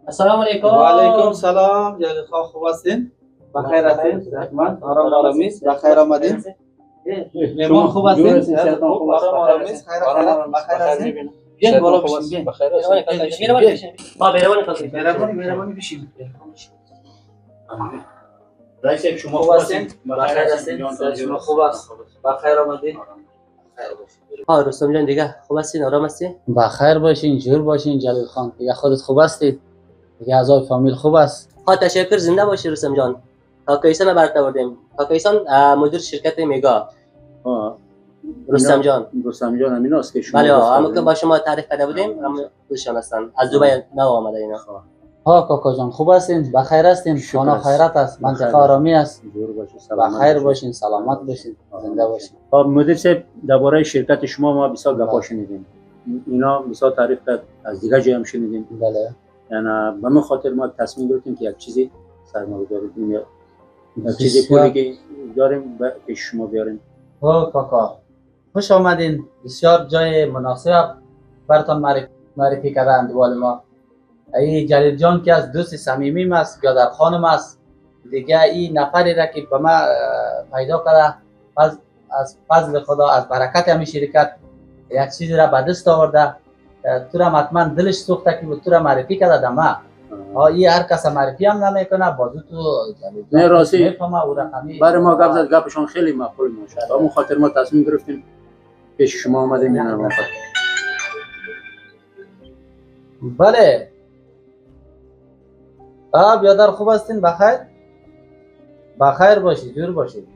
السلام علیکم. و علیکم سلام. جلیل خان خوب هستین؟ بخیر هستین؟ صحتمند؟ آرام آرامیست؟ بخیر آمدین؟ مهمان خوب هستین؟ آرام آرامیست؟ بخیر هستین؟ بیاین بالا بشین. مهربانی بشین. رئیس شما خوب هستین؟ بخیر هستین؟ شما خوب است؟ بخیر آمدین؟ رستم جان دیگه خوب هستین؟ آرام هستین؟ بخیر باشین، جور باشین جلیل خان. دیگه خودت خوب هستی؟ دیگه اعضای فامیل خوب است؟ تشکر، زنده باشی رستم جان. کاکا ایسان برات آوردیم. کاکا ایسان مدیر شرکت میگا. رستم جان همین است که شما بله همون که با شما تعریف کرده بودیم، هم خودشان هستن. از دبی نو آمده اینا. کاکا جان خوب هستین؟ بخیر هستین؟ خانه خیرات است؟ منطقه آرامی است؟ جور باشین، بخیر باشین، سلامت باشین، زنده باشین. مدیر صاحب درباره شرکت شما ما بسیار گپا شنیدیم. اینا بسیار تعریف کرد، از دیگه جای هم شنیدیم. بله. یعنی به من خاطر ما تصمیم گرفتیم که یک چیزی سرمایه‌گذاری کنیم، یک چیزی پولی که داریم به شما بیاریم. کاکا خوش آمدین. بسیار جای مناسب براتون معرفی کردند ما. ای جلیل جان که از دوست صمیمیم است، گادر خانم است. دیگه این نفری را که به ما پیدا کرده از فضل خدا، از برکت همین شرکت یک چیزی را به دست آورده. تو را حتما دلش سوخته که تو را معرفی کرده دما. این هر کس معرفی هم نمیکنه، بازو تو جلیل نه راستی برای ما گپ زد، گپشون خیلی معقول میشه. به اون خاطر ما تصمیم گرفتیم پیش شما آمدیم. اینا بله. بیادر خوب هستین؟ بخیر؟ بخیر باشی، جور باشی.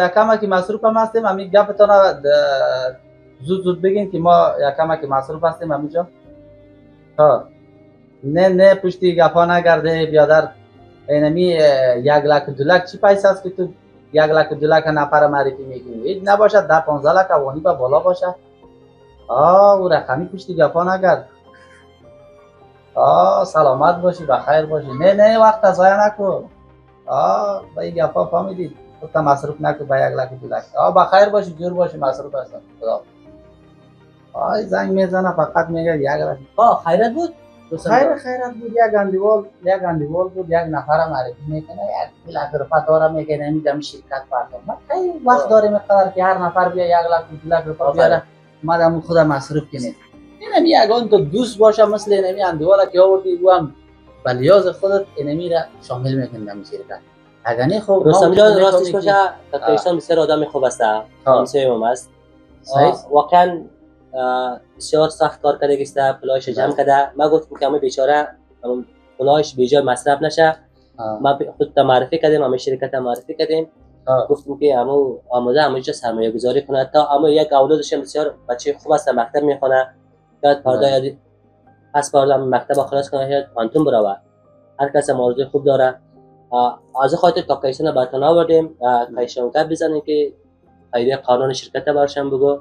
یکم که مصروف هم هستیم. همین گپتان زود بگین که ما یکم که مصروف هستیم همینجا. نه پشتی گپا نگرده بیادر. اینمی 1 لک 2 لک چی پیسه است که تو 1 لک 2 لک نفر معرفی میکنی؟ هیچ نباشد 10 15 لک اوانی با بالا باشه. او رقمی پشتی گپا نگرد. سلامت باشی، بخیر باشی. نه وقت ضایع نکن. با این گپا فهمیدید خودت مصروف نکن با 1 لک 2 لک. بخیر باشی، جور باشی، مصروف هستم. خدا زنگ میزنه فقط میگه 1 لک. خیرت بود؟ خیرت بود. یک اندیوال بود، یک نفر معرفی میکنه، 1 لک روپیه داره میگه نمیدم شرکت پرداخت. ما خیلی وقت داریم قرار که هر نفر بیا 1 لک 2 لک روپیه بیاره. مادام خودم مصروف کنید. اینمی اگه تو دوست باشه مثل اینمی اندوالا که آوردی او هم بلیاز خودت اینمی را شامل میکنید در شرکت. اگه نه خب رستم جان راستش باشه کاکا ایسان بسیار آدم خوب است. همسایه‌ام است. واقعا بسیار سخت کار کرده است، پولایش جمع کرده. ما گفتم که همه بیچاره پولایش بیجا مصرف نشه. ما خود معرفی کردیم، همه شرکت معرفی کردیم. گفتیم که همو آماده همونجا سرمایه گذاری کنه تا اما یک اولادش بسیار بچه خوب است، مکتب میخونه. یاد پرده یادی پس پرده مکتب خلاص کنه، یاد پانتون بروه. هر کس موضوع خوب داره. از خاطر کاکا ایسان براتون آوردیم کایشون گپ بزنیم که ایده قانون شرکت برشم بگو.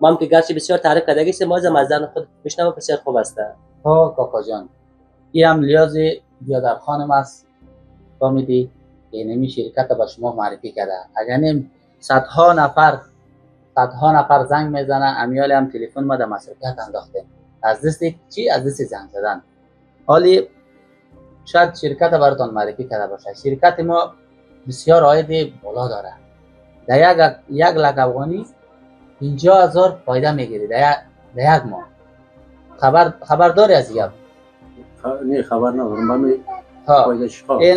ما هم که گرچه بسیار تعریف کرده است، ما از مزدن خود بشنوم بسیار خوب است. کاکا جان این هم لیازی بیادر خانم است. فهمیدی؟ اینمی شرکت با شما معرفی کرده. اگر نیم صدها نفر زنگ میزنن، امیال هم تلفن ما در مصرفیت انداخته از دست چی؟ از دست زنگ زدن. حالی شاید شرکت براتون معرفی کرده باشه. شرکت ما بسیار عاید بالا داره. در 1 لک افغانی 50,000 فایده میگیری در یک ماه. خبر داری از این؟ نه خبر ندارم. این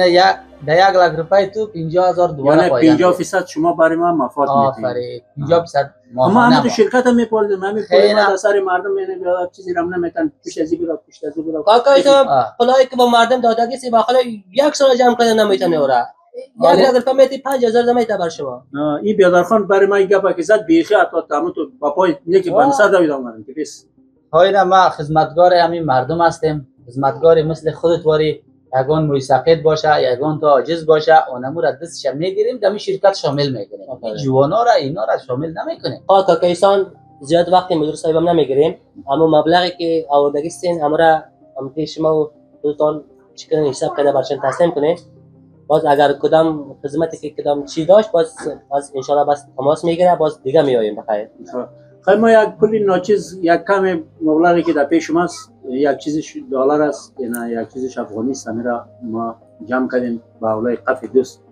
در 1 لک روپیه تو 50,000 دوباره فایده. یعنی 50% شما برای ما مفاد میدید. آفرین 50% ما همه تو شرکت هم میپالدیم، همین پول ما سر مردم میاد چیزی رم نمیتن پیش از این پیش از اون. کاکا ایسان پولایی که با مردم دادگی سی باخاله 1 سال جمع کردن نمیتونه اورا. 1 لک روپیه میتی 5,000 نمیته بر شما. این بیادر خان برای ما این گپا که زد بیخی حتی تمام تو با پای یکی بنسا دوید اومدن که بس. های ما خدمتگار همین مردم هستیم. خدمتگار مثل خودت واری یگان مویسقیت باشه، یگان تو عاجز باشه، اونمو را دستش میگیریم دمی شرکت شامل میکنیم. این جوانا را اینا را شامل نمیکنیم. کاکا ایسان زیاد وقتی مدیر صاحبم نمیگیریم، اما مبلغی که آوردگی استین امرا امتی شما و دوستان چیکار حساب کرده برشان تسلیم کنه. باز اگر کدام خدمتی که کدام چی داشت باز ان شاء الله بس تماس میگیره، باز دیگه میایم بخیر. خیلی ما یک پولی ناچیز یک کم مبلغی که در پیش ماست یک چیزش دلار است نه یک چیزش افغانی است میرا ما جمع کردیم با اولای قف دوست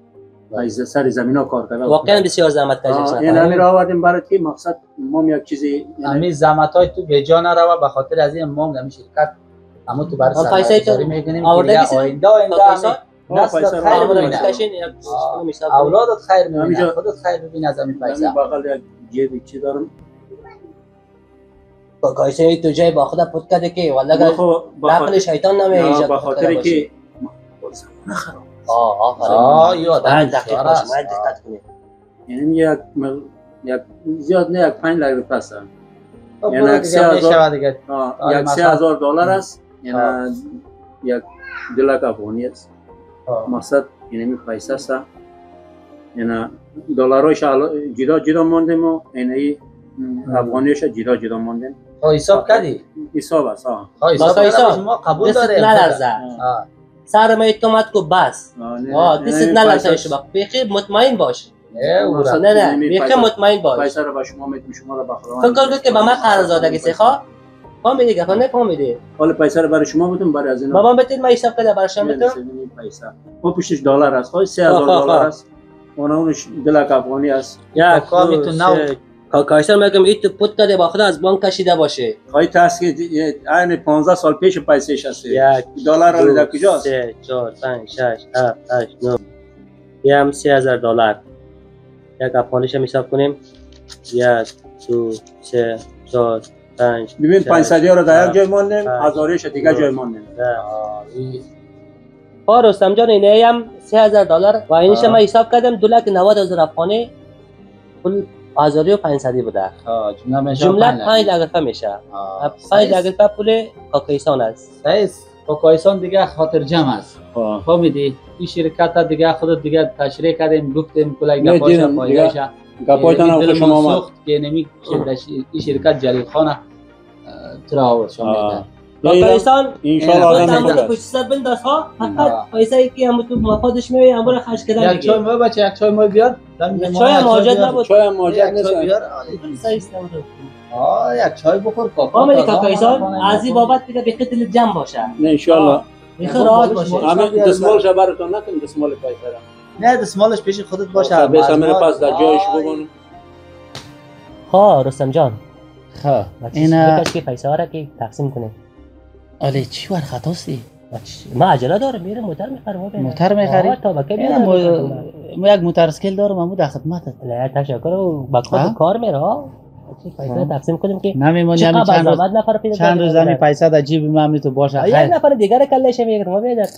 و از سر زمین ها کار کردیم واقعا بسیار زحمت کشیدید این همین را آوردیم برای که مقصد ما یک چیزی همین زحمت های تو به جا نرود به خاطر از این ما همین شرکت اما تو برای سرمایه‌گذاری می‌کنیم که آینده نسل خیر ببینه اولادت خیر ببینه خودت خیر ببینه از همین پیسه بغل یک جیب چی دارم کایسه تو جای با خود پود کرده که والله عقل شیطان نمیشه به خاطر که نخرام یادم دقیق باشه ما دقت کنیم یعنی یک زیاد نه یک 5 لک روپیه است یعنی 3000 دلار است یعنی یک 2 لک افغانی است مقصد یعنی پیسه است یعنی دلارش جدا جدا ماندیم و یعنی افغانیش جدا جدا ماندیم حساب کردی حساب است حساب ما قبول داریم سر ما اتومات کو بس دست نلرزه شما بخیر مطمئن باش نه بخیر مطمئن باش پیسه رو به شما میدم شما رو بخرام فکر کن که به من قرضادگی سخا فهمیدی که نفهمیدی حالا پیسه رو برای شما بدم برای از اینا بابا بتید من حساب کرده برای شما بدم پیسه ما پشتش دلار است خواهی 3000 دلار است اونش 2 لک افغانی است یا کامی تو نو کایسر میگم این تو پود کرده با خود از بانک کشیده باشه خواهی تاست که این 15 سال پیش پیسهش هست دلار رو در کجاست 3 4 5 6 7 8 9 یم 3000 دلار یک افغانیش هم حساب کنیم 1 2 3 4 5 ببین 500 رو در یک جای ماندیم هزاریش دیگه جای ماندیم رستم جان اینه هم 3000 دلار و اینش ما حساب کردم 2,90,000 افغانی پول هزاری و 500 بوده جمله 5 لک روپیه میشه 5 لک روپیه پول کاکایسان است کاکایسان دیگه خاطر جمع است فهمیدی این شرکت دیگه خودت دیگه تشریح کردیم گفتیم کلای گپاش پایداش گپایتان هم خوشم آمد که نمی این شرکت جلیل خان ترا آورد شما کاکایسان ان شاء الله آدم خوبه پشت سر بنداز ها فقط پیسه ای که هم تو مفادش میوی امور خرج کردن یک چای ما بچه یک چای ما بیار چای هم حاجت نبود چای هم حاجت نیست یک چای بخور کاکا آمدی کاکایسان از این بابت دیگه به دل جمع باشه نه ان شاء الله بخیر راحت باشه همه دستمالش براتون نکنیم دستمال پیسه نه دستمالش پیش خودت باشه بس همه پاس در جایش بگون رستم جان اینا بکش که پیسه ها را که تقسیم کنه آلی چی ور خطاستی؟ ما عجله دارم میرم موتر میخرم موتر میخری؟ ما یک موتر اسکیل دارم امو در خدمتت نه تشکر با کار میره پیسه تقسیم کنیم که نمیمونی چند روز همی پیسه در جیب من تو باشه خیر یک نفر دیگر کلش میگیرم ما بیاد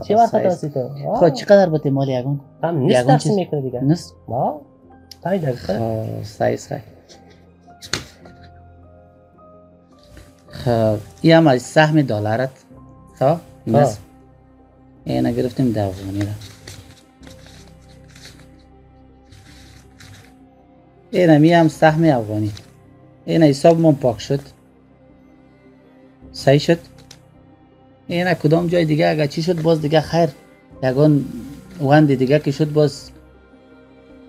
چه وقت خطاسی تو خود چقدر بده مال یگون؟ هم نیست تقسیم میکنه دیگه نیست؟ ما تایی دارم سایز خب این هم از سهم دلارت خب نصف اینه گرفتیم 10 افغانی را اینه می هم سهم افغانی اینه حساب من پاک شد صحیح شد اینه کدام جای دیگه اگر چی شد باز دیگه خیر یگان وند دیگه که شد باز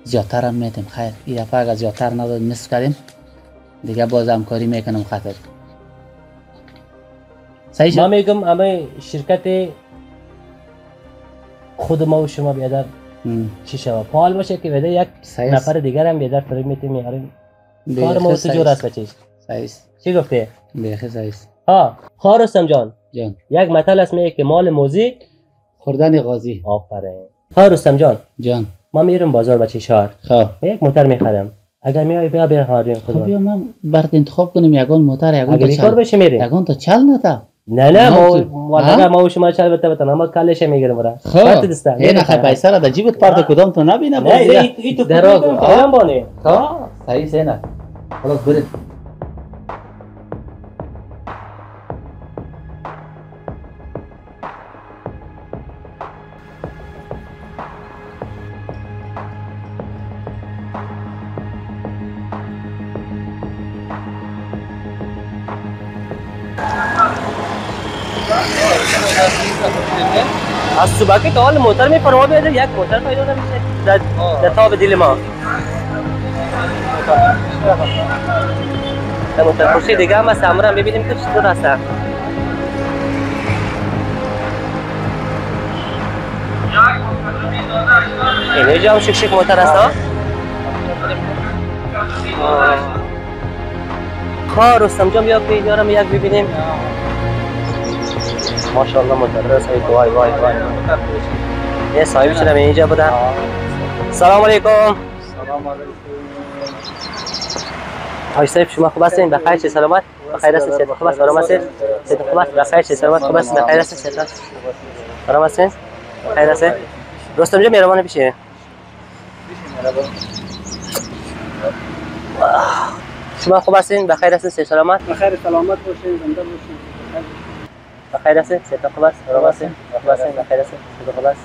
زیادتر هم میتیم خیر این دفعه اگر زیادتر نداد نصف کردیم دیگه باز همکاری میکنم خطر ما میگم همه شرکت خود ما و شما بیادر چی شود پال باشه که بیادر یک نفر دیگر هم بیادر فریم میتیم میاریم کار ما تو جور است بچیش چی گفته؟ بیخی سایست رستم جان یک مثل است میگه که مال موزی خوردن غازی آفرین رستم جان ما میرم بازار بچه شهر یک موتر میخرم اگر میای بیا بخریم خدا بیا من برات انتخاب کنیم یگان موتر یگان اگر کار بشه میریم یگان تا چل نتا نه ما شما چل بتن اما کلش میگیرم برا خب این خیر پیسه را در جیبت پرت کدام تو نبینه نه این تو درام بانه صحیح سینا خلاص بریم از صبح که حال موتر می فرما بیاده یک موتر پیدا نمیشه در تاب دل ما موتور خوشی دیگه هم هست، امور هم ببینیم که چطور هست. اینجا هم شک موتور هست ها. خواه رستم جان بیا اینجا رو یک ببینیم. ماشاءالله موتور هست. وای وای وای. یه صاحبش هم اینجا بودن. سلام علیکم. سلام علیکم. آقای صاحب شما خوب هستین؟ بخیر چه سلامت؟ بخیر هستین؟ صحت خوب است؟ آرام هستین؟ صحت خوب است؟ بخیر چه سلامت خوب هستین؟ بخیر هستین؟ صحت آرام هستین؟ بخیر هستین؟ رستم جان مهربان بشین. شما خوب هستین؟ بخیر هستین؟ صحت سلامت؟ بخیر سلامت باشین، زنده باشین. بخیر هستین؟ صحت خوب است؟ آرام هستین؟ خوب هستین؟ بخیر هستین؟ صحت خوب است؟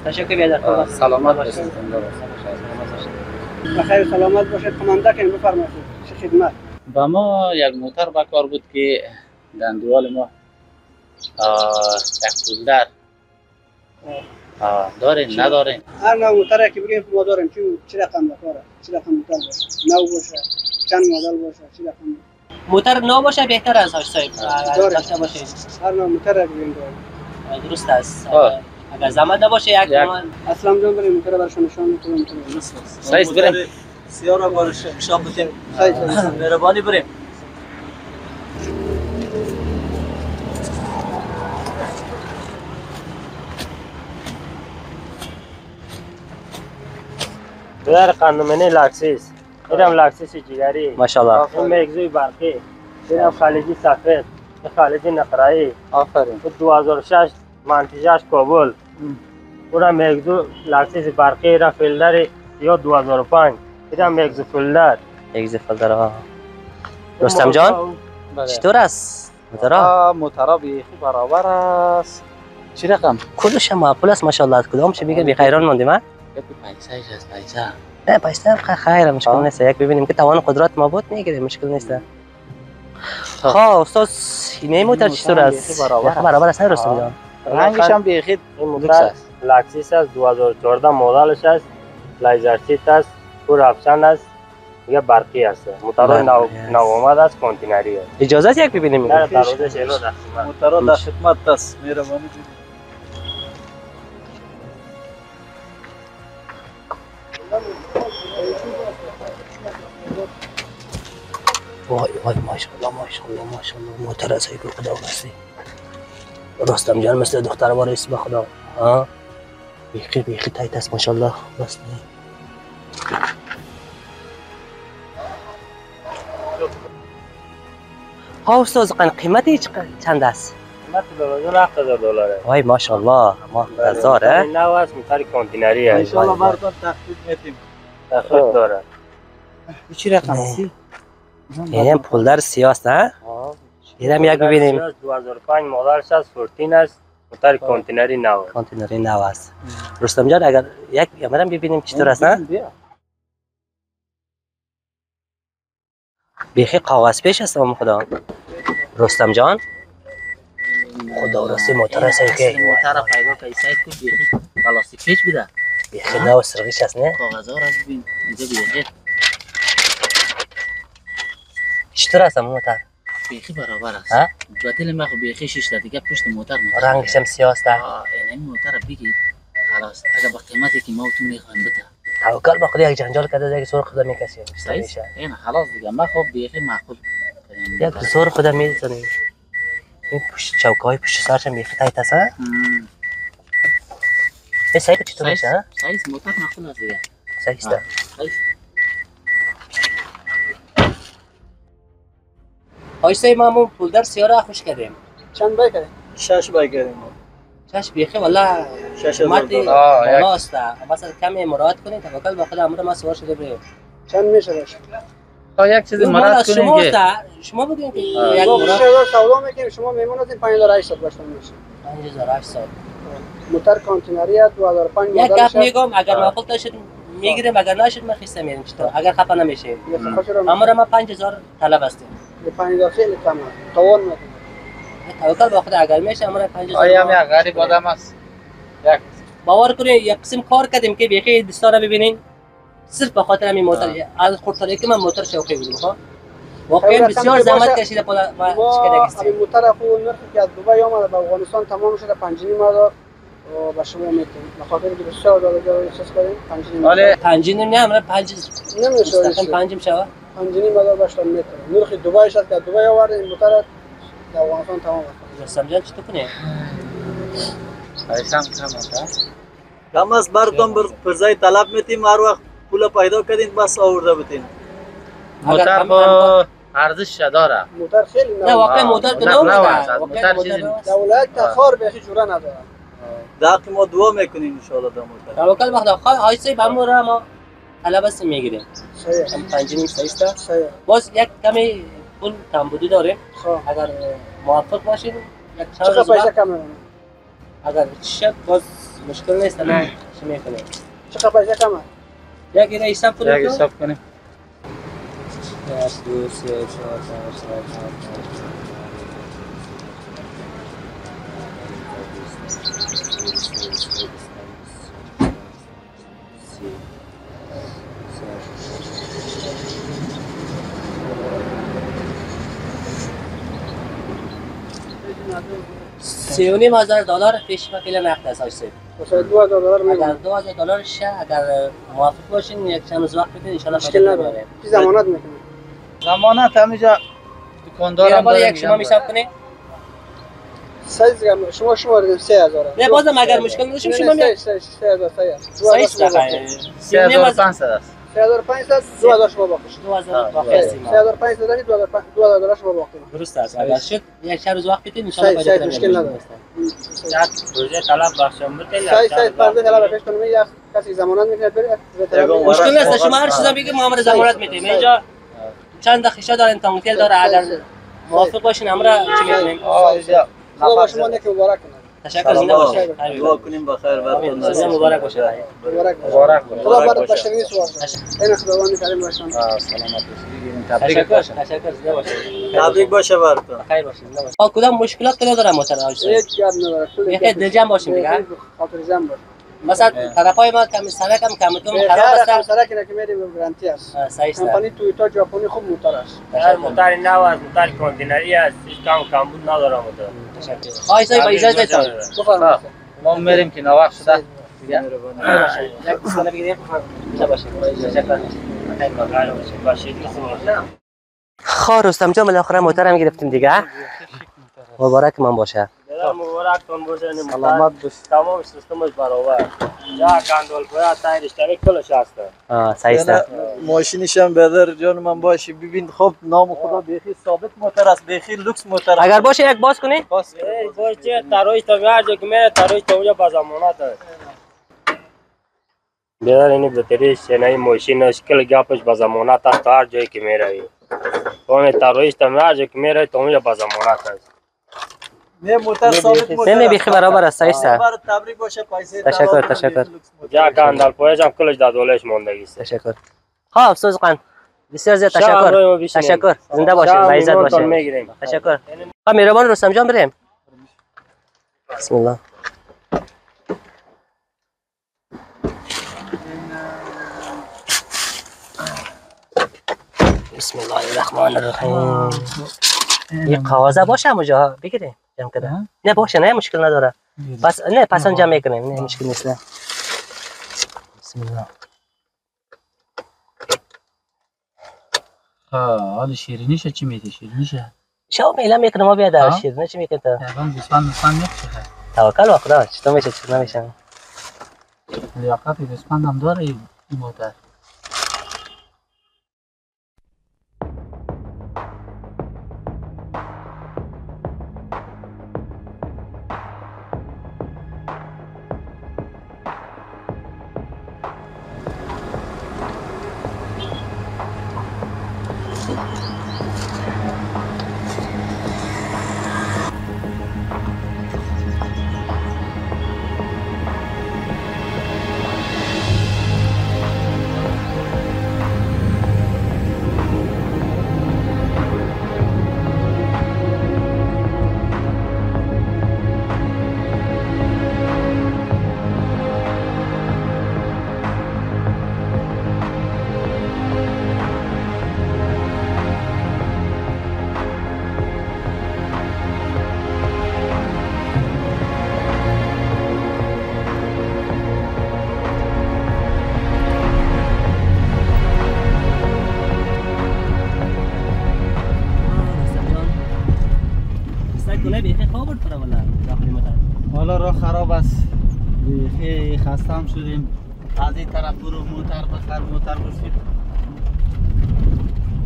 تشکر بیادر خوب است. سلامت باشید. بخیر سلامت باشید. کمانده که بفرمایید چه خدمت؟ با ما یک موتر با کار بود که دندوال ما یک پولدر دارین ندارین؟ هر نوع موتر که بگیم ما داریم. چه رقم داره؟ چه رقم موتر باشه؟ نو باشه، چند مدل باشه، چه رقم؟ موتر نو باشه بهتر از صاحب. داشته باشه. هر نوع موتر که بگیم داریم. درست است. اگر زحمت نباشه یک اسلام جان بریم موتر برشون نشان میدیم. سایز بریم. سیاه را برش نشان بدیم. مهربانی بریم. در قانونی لاکسیس اینم لاکسیس جگری ماشاءالله. این مگزوی برقی، اینم خلیجی سفید، این خلیجی نقرایی. آفرین. 2006 منتجش کابل. اونم مگزو لاکسیس برقی را فیلدر یا 2005. اینم مگزو فیلدر. فیلدر ها. رستم جان چطور است؟ موترا بیخی برابر است. چی رقم؟ کلش هم معقول است ماشاءالله. کدام چه بگه بی خیران موندیم ها؟ پیسه است پیسه. نه پیسه خیر مشکل نیست. یک ببینیم که توان قدرت ما بود میگیریم مشکل نیست. خب استاد این موتر چطور است؟ برابر است رستم جان. رنگش هم بیخی این موتر لاکسیس است 2014 مدلش است. لیزر سیت است، پور افشان است. دیگه برقی است. موتر نو آمد است، کانتینری است. اجازه است یک ببینیم. در دروازه شیلو است. موتر در خدمت است. مهربانی وای وای ماشاءالله موتر است که خدا واسه رستم جان مثل دختر واره اسم خدا ها بیخی تایت است ماشاءالله بس ها استاد قیمتی چند است؟ قیمت $2,700 وای ماشاءالله ما هزاره نو است موتر کانتینری است. ان شاء الله براتون تخفیف میدیم. تخفیف داره. چی رقم است؟ این پولدر سیاه است ها؟ اینم یک ببینیم. 2005 مدلش است، 14 است. موتر کانتینری نو. کانتینری نو است. رستم جان اگر یک کامرام ببینیم چطور است ها؟ بیخی کاغذ پیش است خدا. رستم جان خدا راستی موتر است که موتر پیدا که سایت کو بیخی پلاستیک پیچ بوده. بیخی نو سرغیش است نه؟ کاغذها را ببین اینجا بیخی چطور است موتر؟ بیخی برابر است. ها؟ بتل ما خو بیخی شش تا دیگه پشت موتر رنگش هم سیاه است. این موتر بگید خلاص اگه با قیمتی که ما و تو میخوایم بده. توکل به خدا یک جنجال کرده دیگه سر خدا میکشیم. این خلاص دیگه ما خو بیخی معقول. یک سر خدا میزنیم. این پشت چوکای پشت سرش هم بیخی تایت است ها؟ این سایز چطور میشه؟ سایز موتر معقول است دیگه. سایز است. آیسته ما پولدر سیاه را خوش کردیم. چند بای کردیم؟ 6 بای کردیم. 6 بیخی والله $6,000 بالا است. بس کمی مراعات کنید توکل به خدا امر ما سوار شده بریم. چند میشه باشه؟ تا یک چیز مراعات کنیم که شما بگین که یک مراعات سودا میکنیم شما میمون هستین 5800 باشه میشه. 5800 موتر کانتینری 2005 یک گپ میگم اگر معقول داشت میگیریم اگر نشد ما خسته میریم چطور اگر خفا نمیشیم امر ما 5000 طلب هستیم 5000 خیلی کم است توان میکنه توکل به خدا اگر میشه امر 5000 آیا هم یک غریب آدم است یک باور کنید یک قسم کار کردیم که بیخی دستا رو ببینین صرف به خاطر همین موتور از خردتری که من موتور شوقی بودم ها واقعا بسیار زحمت کشیده پالا و شکل همین موتور خو نرخی که از دبی آمده به افغانستان تمام شده 5,500 به شما میتونیم به خاطر که بسیار داره چیز کنیم 5,500 5 نه همراه 5 نمیشه مستقیم 5 میشه 5,500 باشتن میتونه نرخ دبی شد که دبی آورده این موتور در افغانستان تمام است سمجان چطور کنه پیسم کم است کم است براتون پرزای طلب میتیم هر وقت پول پیدا کردین بس آورده بتین موتر با ارزش داره موتر خیلی نه واقعا موتر که نو موتر چیزی دولت تخار به جوره نداره داق ما دعا میکنیم ان شاء الله در موتر توکل بخدا های سی بمورا ما حالا بس میگیریم صحیح 5 صحیح است صحیح باز یک کمی پول کمبودی داره خب اگر موافق باشید یک چقدر پیسه کم میمونه اگر شب باز مشکل نیست نه چی میکنیم چقدر پیسه کمه یک ایره حساب کنیم یک حساب کنیم 1 2 3 4 5 6 $3,500 پیش وکیل نقد است آجسید مثلا $2,000 اگر $2,000 شه اگر موافق باشین یک چند روز وقت بدین ان شاء الله مشکل نداره چی ضمانت میکنه ضمانت همینجا دکاندارم داره یک شما میشاب کنه سایز شما دیدم 3,000 نه بازم اگر مشکل نداشیم شما می 3,000 $3,500 است 3,500 $2,000 شما باقیش 2,000 باقی است 3,500 $2,000 شما باقی درست است اگر شد یک چند روز وقت بدین ان شاء الله سایز مشکل نداره پروژه طلب بخشم بده سایز پرده طلب پیش کنم یک کسی ضمانت میکنه بره مشکل نیست شما هر چیزا بگید ما امر ضمانت میدیم اینجا چند خیشه داره تانکل داره اگر موافق باشین امر چی میکنیم خدا با شما نک مبارک کنه تشکر زنده باشید دعا کنیم بخیر براتون روز مبارک باشه مبارک خدا برات بشری سوار این خداوند کریم باشن سلامت باشید تشکر زنده باشید تبریک باشه براتون خیر باشید زنده باشید کدام مشکلات نداره موتور آجسید یک گپ نداره یکی دلجم باشیم دیگه خاطر جمع باش مثلا طرفای ما کمی سرک هم کمتون خراب است سرک که میریم گارانتی است صحیح است کمپانی تویوتا ژاپنی خوب موتور است هر موتر نو است موتر کانتینری است هیچ کمبود نداره موتور تشکر آیسای با اجازه تان بفرمایید ما میریم که نوقت شده دیگه یک دوستانه بگیریم باشید تشکر باشید خب رستم جان بالاخره موترم گرفتیم دیگه مبارک من باشه مبارکتون باشه سلامت باش تمام سیستمش برابر جا کاندول پویا تایرش تری کلش هست صحیح است ماشینش هم بدر جان من باشی ببین خب نام خدا بیخی ثابت موتر است بیخی لوکس موتر است اگر باشه یک باز کنی باشه ترویج تو هر جا که میره ترویج تو اونجا با ضمانت است بیدار اینی بطریش یعنی ماشینش کل گپش با ضمانت است هر جایی که میره اون ترویج تو هر جا که میره تو اونجا با ضمانت است نه موتر ثابت موتر نه بیخی برابر است صحیح است برات تبریک باشه پیسه تشکر جا کاندال پویش هم کلش دادولش موندگی است تشکر خب افسوس قن بسیار زیاد تشکر زنده باشید با عزت باشید تشکر خب مهربان رستم جان بریم بسم الله بسم الله الرحمن الرحیم این قوازه باشه اونجا بگیریم جمع کده نه باشه نه مشکل نداره پس نه پس جمع میکنیم نه مشکل نیست بسم الله حال شیرینیش چی میده شیرینیشه شو میلا میکنه ما بیاد شیرینی چی میکنه تو الان بسپن میشه توکل به خدا چطور میشه چطور نمیشه لیاقت بسپن هم داره این موتر خسته هم شدیم از این طرف برو موتر بخر موتر بشید.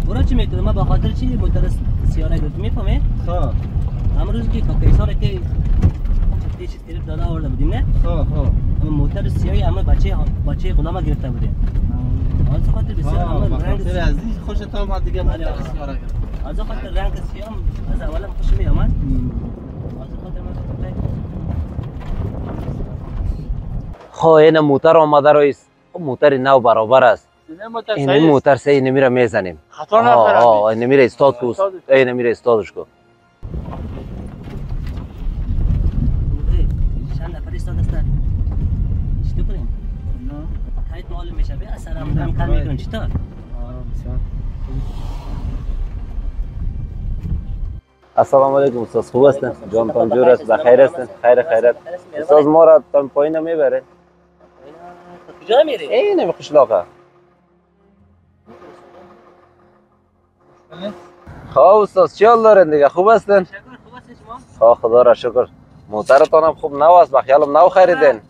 برو چی میکنه؟ ما به خاطر چی موتر سیاره گرفت میفهمی؟ خب امروز که کاکایساره که چیز گرفت داده آورده بودیم نه؟ خب موتر سیاهی همه بچه غلام گرفته بودیم. از خاطر بسیار همه رنگ سیاه از این خوشت آمد دیگه موتر سیاره گرفت. از خاطر رنگ سیاه از اولم خوش میامد. از خاطر من خب این موتر آمده رئیس. موتر نو برابر است. این موتر سه نمیره میزنیم. خطا نکنه. نمیره استاد کو. نمیره استادش کو. چند نفر استاد هستن؟ چطور کنیم؟ نه. تایید معلوم میشه به اثر هم کار میکنن چطور؟ السلام علیکم استاد خوب هستن؟ جانتان جور است بخیر هستن؟ خیرت. استاد ما را تا پایین نمیبره. کجا میری؟ این قشلاقه. خب استاد چی حال دارین دیگه خوب هستن؟ شکر خوب هستی شما؟ خدا را شکر. موترتان هم خوب نو است بخیالم نو خریدین.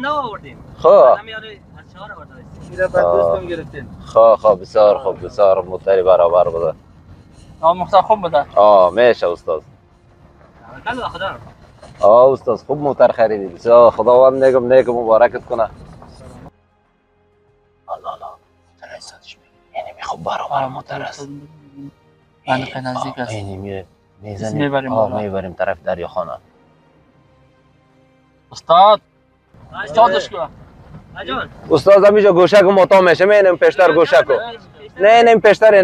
نو آوردیم. خب. همین از شهر آورده است. میره بعد دوستم گرفتین. خب بسیار خوب بسیار موتری برابر بوده. مختار خوب بوده. میشه استاد. کلا خدا. استاد خوب موتر خریدی. بسیار خداوند نیک مبارکت کنه. الله ترایساتش یعنی خوب برابر موتر است. من نزدیک است. یعنی میبریم طرف دریاخانه. استادش کو. استاد همینجا گوشه کو متا میشه اینم پیشتر گوشه کو. نه اینم پیشتر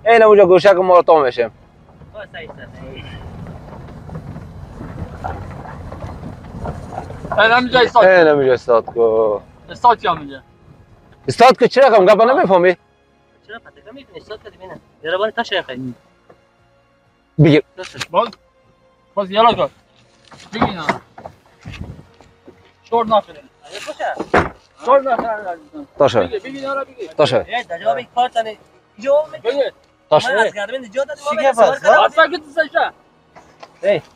اینم اونجا گوشه کو متا میشه. اینم استاد کو. استاد کیا میگه؟ استاد کو چرا کم گپ نمیفهمی؟ چرا پتک میکنی استاد کدی ببینم. یارو تا شیخ. بگیر. باز یالا کن. بگین. شور نکنه. شور نکنه. تاشه. بگین یارو بگین. تاشه. جواب کار تنه. جو بگین. تاشه. از گردن جو داد ما. چیکه بس؟ باسا کی تسجا؟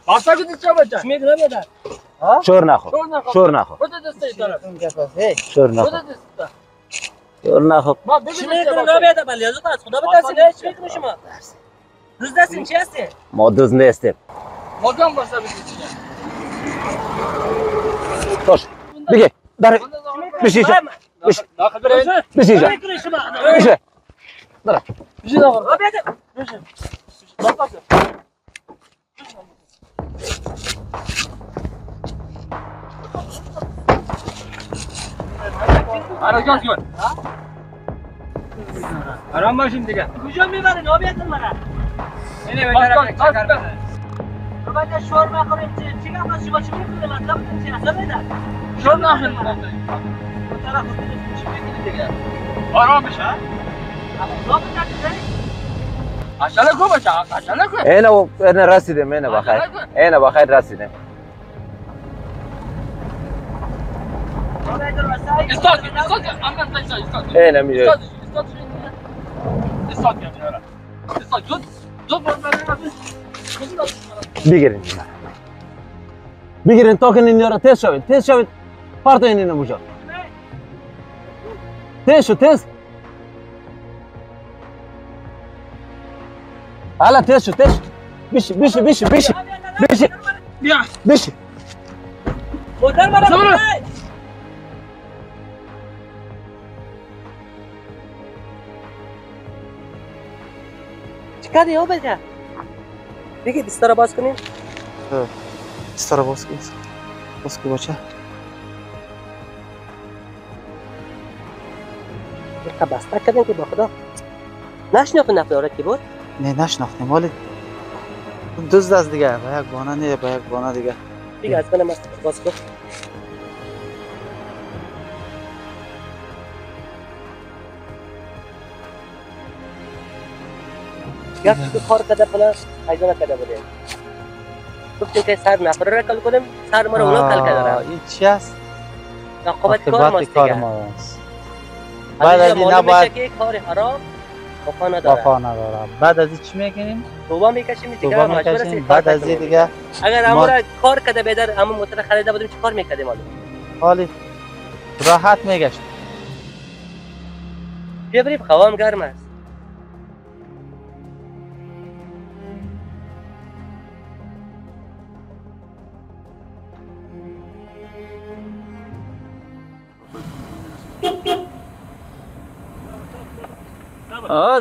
باسا کی تسجا بچا؟ میگم بیاد. شور نخور. شور نخور. خودت دستی داره. شور نخور. خودت دستی. شور نخور. ما چی ببین میکنه نبیاد ولی از خدا بترسید چی میکنه شما؟ روز دستین چی هستی؟ ما دوز نیستیم. ما گام باسا بگید. تاش. بگه. در بشی جا. بشی جا. بشی. در. بشی داغ. بشی. باقاس. آرام کن. آرام باشین دیگه. کجا میبره نبیاد مرا. اینه بهتره چکر بده. تو باید شور نکنید چی گفت شما چی میکنید مطلب چی اصلا بده. شور نکنید. طرف چی میکنید دیگه. آرام بشه. آرام بشه. عجله کن بچه. عجله کن. اینه رسیدیم اینه بخیر. اینه بخیر رسیدیم. استاد امن استاد. اینه میشه. استاد میاره. استاد دو بگیرین تا که اینجا تیز شوید پارت اینو موجا تیز حالا تیز بشی بشی موتر مرا چیکار دیو بگه دیگه بستر باز کنیم بستر باز کن بچه یک بسته کردن که با خدا نشناخت نفره کی بود نه نشناختیم ولی دوست از دیگه با یک بانه نه با یک بانه دیگه از من باز کن یک تو کار کرده پلا ایجاد کرده بوده گفتیم که سر نفر را کل کنیم سر ما رو اونا کل کرده این چی است؟ عاقبت کار ماست دیگه بعد از این نباید که کار حرام وفا نداره بعد از این چی میکنیم؟ توبه میکشیم دیگه مجبور هستیم بعد از این دیگه اگر همون کار کرده بدر همون موتر خریده بودیم چی کار میکردیم حالا حالی راحت میگشت. بیا بریم، هوا گرم است.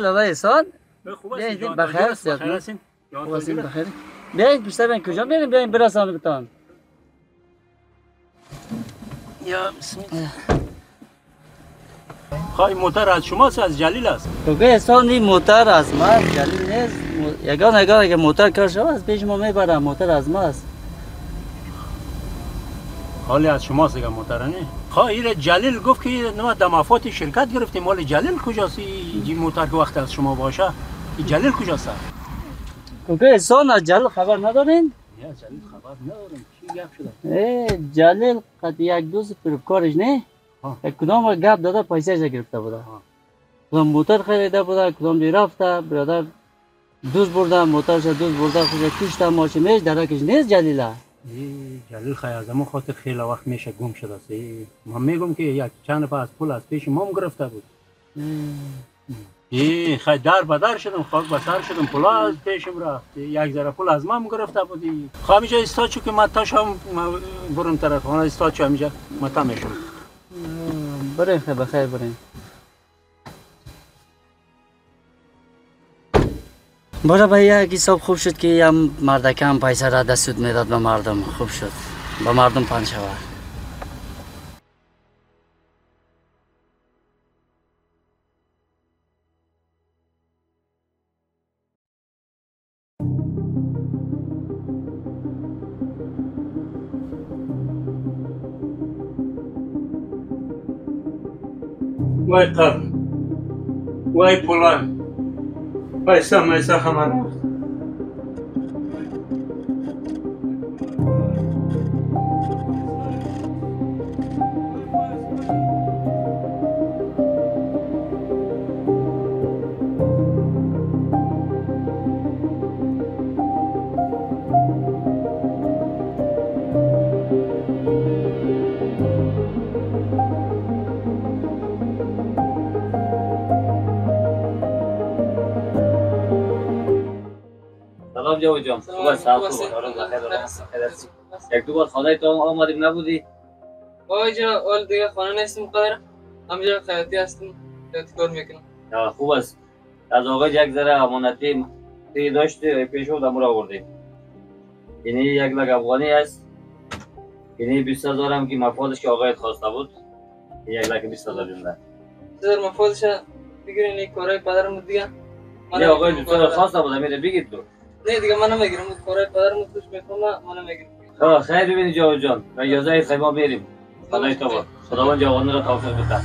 دادا احسان بخیر بخیر هستین؟ بخیر. بیاین بیشتر بیاین کجا بریم بیاین برسانم بتان. یا بسم الله. خواهی موتر از شماست از جلیل است؟ تو احسان این موتر از ما جلیل نیست. یگان اگه موتر کار شد از پیش ما میبرم، موتر از ما است. حالی از شماست اگه موتر نه؟ خواهی جلیل گفت که نما دمافات شرکت گرفتیم، مال جلیل کجاست این موتر که وقت از شما باشه؟ این جلیل کجاست؟ تو احسان از جلیل خبر ندارین؟ نه جلیل خبر ندارم. چی گپ شده؟ جلیل قد یک دوست کارش نه؟ کدام گپ داده پیسه گرفته بوده. کدام موتر خریده بوده، کدام دی رفته برادر دوست برده، موترش دوست برده، خود کشته ماشینش درکش نیست جلیله. جلیل خیلی از همون خاطر خیلی وقت میشه گم شده است. من میگم که یک چند نفر از پول از پیش ما گرفته بود. خیلی در بدر شدم، خاک بسر شدم، پول از پیشم رفت. یک ذره پول از ما گرفته بودی. خب اینجا استاد چون که متاش هم برم طرف خانه استاد چون اینجا متا میشم. برین خیلی بخیر برین. باشه به یک حساب خوب شد که یه مردکه هم پیسه را دستود میداد به مردم. خوب شد به مردم پنج شود. وای قرن وای پولان پیسه میسه همه رفت. سلام جواد جان. خوب سلام یک دو بار خانه تو آمدیم نبودی؟ آجا اول دیگه خانه نیستم قدر همجا خیاطی هستم، خیاطی کار میکنم. خوب است. از آقای یک ذره امانتی داشتی پیش بود امور آوردیم. یعنی یک لگ افغانی است. یعنی 20,000 هم که مفادش که آقایت خواسته بود. یک لگ 20,000 جونده. 20,000 مفادش بگیرین این کارهای پدرم دیگه. یه آقای 20,000 خواسته بود میره بگید تو. نه دیگه من نمیگیرم، کارهای پدرم توش میفهمم، من نمیگیرم. خیر ببینید جواد جان. و اجازه خیمه بریم. خدای تو با. خداوند جوان را توفیق بده.